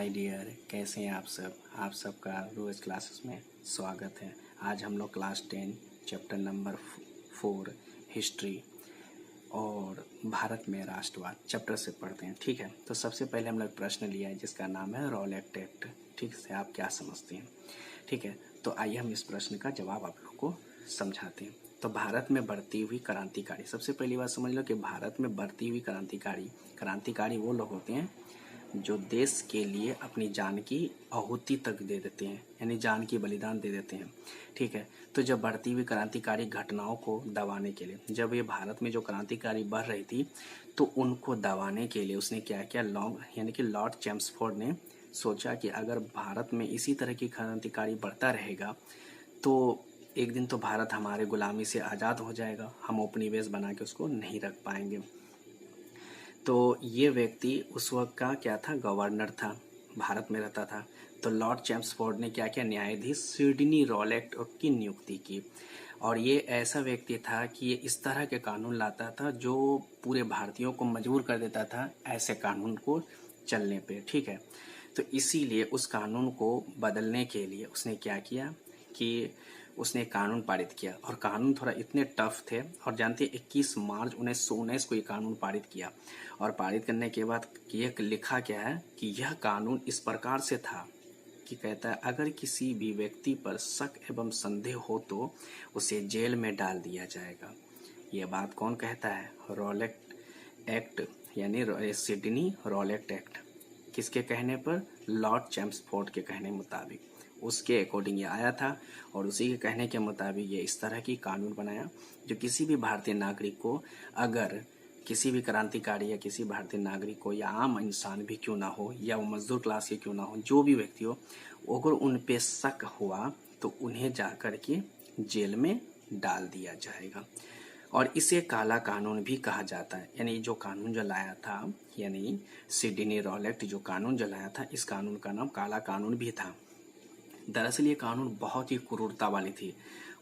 Hi dear, कैसे हैं आप सब। आप सबका रोज़ क्लासेस में स्वागत है। आज हम लोग क्लास 10 चैप्टर नंबर 4 हिस्ट्री और भारत में राष्ट्रवाद चैप्टर से पढ़ते हैं। ठीक है, तो सबसे पहले हम लोग प्रश्न लिया है जिसका नाम है रॉलेट एक्ट। ठीक से आप क्या समझते हैं। ठीक है, तो आइए हम इस प्रश्न का जवाब आप लोग को समझाते हैं। तो भारत में बढ़ती हुई क्रांतिकारी, सबसे पहली बात समझ लो कि भारत में बढ़ती हुई क्रांतिकारी वो लोग होते हैं जो देश के लिए अपनी जान की आहुति तक दे देते हैं, यानी जान की बलिदान दे देते हैं। ठीक है, तो जब बढ़ती हुई क्रांतिकारी घटनाओं को दबाने के लिए, जब ये भारत में जो क्रांतिकारी बढ़ रही थी तो उनको दबाने के लिए उसने क्या किया, यानी कि लॉर्ड चैम्सफोर्ड ने सोचा कि अगर भारत में इसी तरह की क्रांतिकारी बढ़ता रहेगा तो एक दिन तो भारत हमारे गुलामी से आज़ाद हो जाएगा, हम उपनिवेश बना के उसको नहीं रख पाएंगे। तो ये व्यक्ति उस वक्त का क्या था, गवर्नर था, भारत में रहता था। तो लॉर्ड चैम्सफोर्ड ने क्या किया, न्यायाधीश सिडनी रॉलेट की नियुक्ति की। और ये ऐसा व्यक्ति था कि ये इस तरह के कानून लाता था जो पूरे भारतीयों को मजबूर कर देता था ऐसे कानून को चलने पे। ठीक है, तो इसीलिए उस कानून को बदलने के लिए उसने क्या किया कि उसने कानून पारित किया। और कानून थोड़ा इतने टफ थे, और जानते हैं 21 मार्च 1919 को ये कानून पारित किया। और पारित करने के बाद ये लिखा क्या है कि यह कानून इस प्रकार से था कि कहता है अगर किसी भी व्यक्ति पर शक एवं संदेह हो तो उसे जेल में डाल दिया जाएगा। ये बात कौन कहता है, रॉलेट एक्ट, यानी सिडनी रॉलेट एक्ट। किसके कहने पर, लॉर्ड चैम्सफोर्ड के कहने मुताबिक, उसके अकॉर्डिंग ये आया था। और उसी के कहने के मुताबिक ये इस तरह की कानून बनाया जो किसी भी भारतीय नागरिक को, अगर किसी भी क्रांतिकारी या किसी भारतीय नागरिक को या आम इंसान भी क्यों ना हो या वो मजदूर क्लास के क्यों ना हो, जो भी व्यक्ति हो, अगर उन पे शक हुआ तो उन्हें जाकर के जेल में डाल दिया जाएगा। और इसे काला कानून भी कहा जाता है। यानी जो कानून जो लाया था, यानी सिडनी रॉलेट जो कानून जो लाया था, इस कानून का नाम काला कानून भी था। दरअसल ये कानून बहुत ही क्रूरता वाली थी।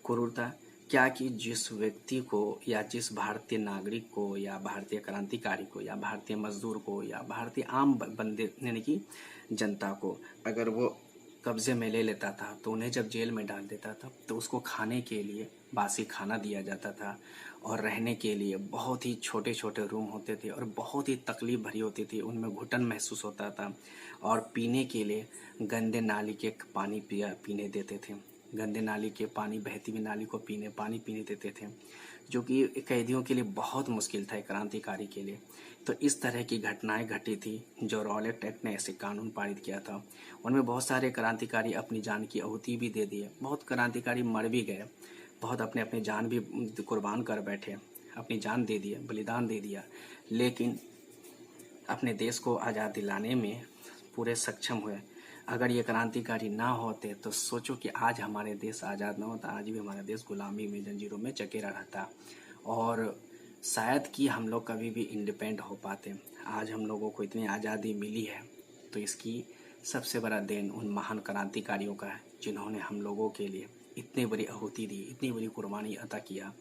क्रूरता क्या कि जिस व्यक्ति को या जिस भारतीय नागरिक को या भारतीय क्रांतिकारी को या भारतीय मजदूर को या भारतीय आम बंदे यानी कि जनता को अगर वो कब्जे में ले लेता था तो उन्हें जब जेल में डाल देता था तो उसको खाने के लिए बासी खाना दिया जाता था, और रहने के लिए बहुत ही छोटे छोटे रूम होते थे और बहुत ही तकलीफ भरी होती थी, उनमें घुटन महसूस होता था। और पीने के लिए गंदे नाली के पानी पीने देते थे, गंदे नाली के पानी, बहती हुई नाली को पानी पीने देते थे, जो कि कैदियों के लिए बहुत मुश्किल था, क्रांतिकारी के लिए। तो इस तरह की घटनाएं घटी थी जो रॉलेट एक्ट ने ऐसे कानून पारित किया था। उनमें बहुत सारे क्रांतिकारी अपनी जान की आहुति भी दे दिए, बहुत क्रांतिकारी मर भी गए, बहुत अपने अपने जान भी कुर्बान कर बैठे, अपनी जान दे दिया, बलिदान दे दिया, लेकिन अपने देश को आज़ाद दिलाने में पूरे सक्षम हुए। अगर ये क्रांतिकारी ना होते तो सोचो कि आज हमारे देश आज़ाद ना होता, आज भी हमारा देश गुलामी में, जंजीरों में जकेरा रहता, और शायद कि हम लोग कभी भी इंडिपेंडेंट हो पाते। आज हम लोगों को इतनी आज़ादी मिली है तो इसकी सबसे बड़ा देन उन महान क्रांतिकारियों का है जिन्होंने हम लोगों के लिए इतनी बड़ी आहुति दी, इतनी बड़ी कुर्बानी अता किया।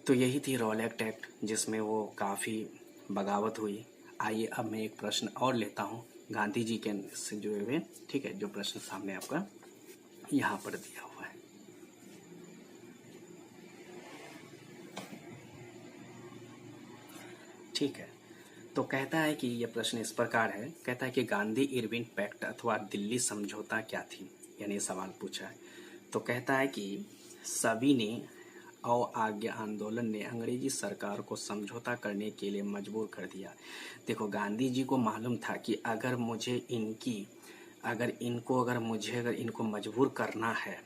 तो यही थी रॉलेट एक्ट जिसमें वो काफ़ी बगावत हुई। आइए अब मैं एक प्रश्न और लेता हूँ गांधी जी के से जुड़े हुए। ठीक है, जो प्रश्न सामने आपका यहाँ पर दिया हुआ है। ठीक है, तो कहता है कि यह प्रश्न इस प्रकार है, कहता है कि गांधी इरविन पैक्ट अथवा दिल्ली समझौता क्या थी, यानी सवाल पूछा है। तो कहता है कि सभी ने अवज्ञा आंदोलन ने अंग्रेजी सरकार को समझौता करने के लिए मजबूर कर दिया। देखो, गांधी जी को मालूम था कि अगर अगर इनको मजबूर करना है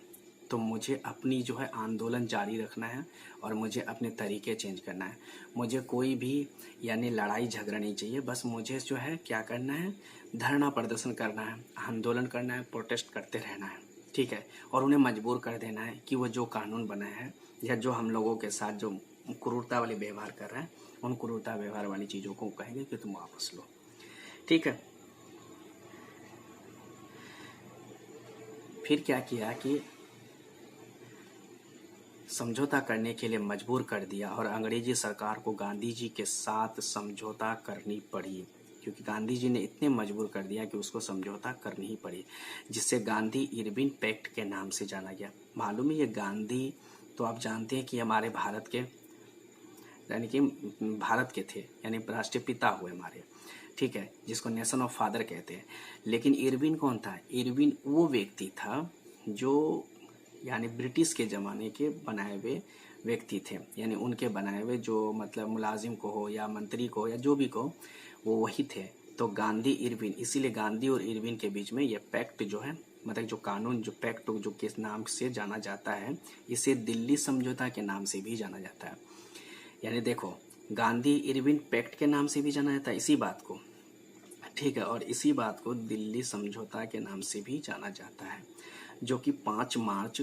तो मुझे अपनी जो है आंदोलन जारी रखना है और मुझे अपने तरीके चेंज करना है। मुझे कोई भी यानी लड़ाई झगड़ा नहीं चाहिए, बस मुझे जो है क्या करना है, धरना प्रदर्शन करना है, आंदोलन करना है, प्रोटेस्ट करते रहना है। ठीक है, और उन्हें मजबूर कर देना है कि वो जो कानून बनाया है या जो हम लोगों के साथ जो क्रूरता वाले व्यवहार कर रहे हैं, उन क्रूरता व्यवहार वाली चीज़ों को कहेंगे कि तुम वापस लो। ठीक है, फिर क्या किया कि समझौता करने के लिए मजबूर कर दिया और अंग्रेजी सरकार को गांधी जी के साथ समझौता करनी पड़ी। क्योंकि गांधी जी ने इतने मजबूर कर दिया कि उसको समझौता करनी ही पड़ी, जिससे गांधी इरविन पैक्ट के नाम से जाना गया। मालूम है ये गांधी तो आप जानते हैं कि हमारे भारत के यानी कि भारत के थे, यानी राष्ट्रीय पिता हुए हमारे, ठीक है, जिसको नेशन ऑफ फादर कहते हैं। लेकिन इरविन कौन था? इरविन वो व्यक्ति था जो यानी ब्रिटिश के ज़माने के बनाए हुए व्यक्ति थे, यानी उनके बनाए हुए जो मतलब मुलाजिम को हो या मंत्री को हो या जो भी को, वो वही थे। तो गांधी इरविन, इसीलिए गांधी और इरविन के बीच में ये पैक्ट जो है, मतलब जो कानून, जो पैक्ट जो किस नाम से जाना जाता है, इसे दिल्ली समझौता के नाम से भी जाना जाता है। यानी देखो, गांधी इरविन पैक्ट के नाम से भी जाना जाता है इसी बात को, ठीक है, और इसी बात को दिल्ली समझौता के नाम से भी जाना जाता है, जो कि 5 मार्च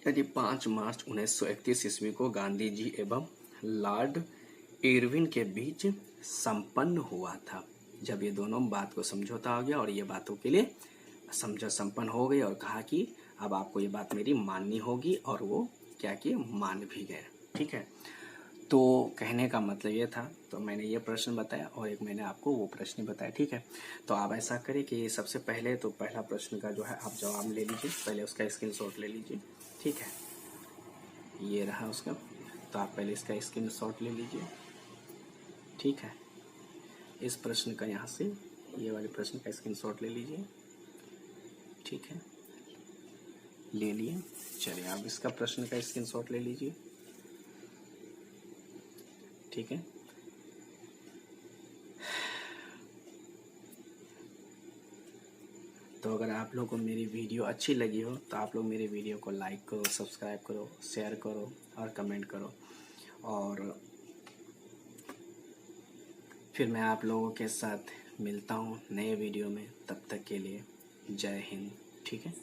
यानी 5 मार्च 1931 ईस्वी को गांधी जी एवं लॉर्ड इरविन के बीच संपन्न हुआ था। जब ये दोनों बात को समझौता हो गया और ये बातों के लिए संपन्न हो गई और कहा कि अब आपको ये बात मेरी माननी होगी, और वो क्या कि मान भी गए, ठीक है। तो कहने का मतलब ये था, तो मैंने ये प्रश्न बताया और एक मैंने आपको वो प्रश्न बताया, ठीक है। तो आप ऐसा करें कि सबसे पहले तो पहला प्रश्न का जो है आप जवाब ले लीजिए, पहले उसका स्क्रीनशॉट ले लीजिए, ठीक है, ये रहा उसका। तो आप पहले इसका स्क्रीनशॉट ले लीजिए, ठीक है। इस प्रश्न का यहाँ से ये वाले प्रश्न का स्क्रीनशॉट ले लीजिए, ठीक है, ले लिए। चलिए आप इसका प्रश्न का स्क्रीनशॉट ले लीजिए, ठीक है। तो अगर आप लोगों को मेरी वीडियो अच्छी लगी हो तो आप लोग मेरे वीडियो को लाइक करो, सब्सक्राइब करो, शेयर करो और कमेंट करो, और फिर मैं आप लोगों के साथ मिलता हूँ नए वीडियो में। तब तक के लिए जय हिंद, ठीक है।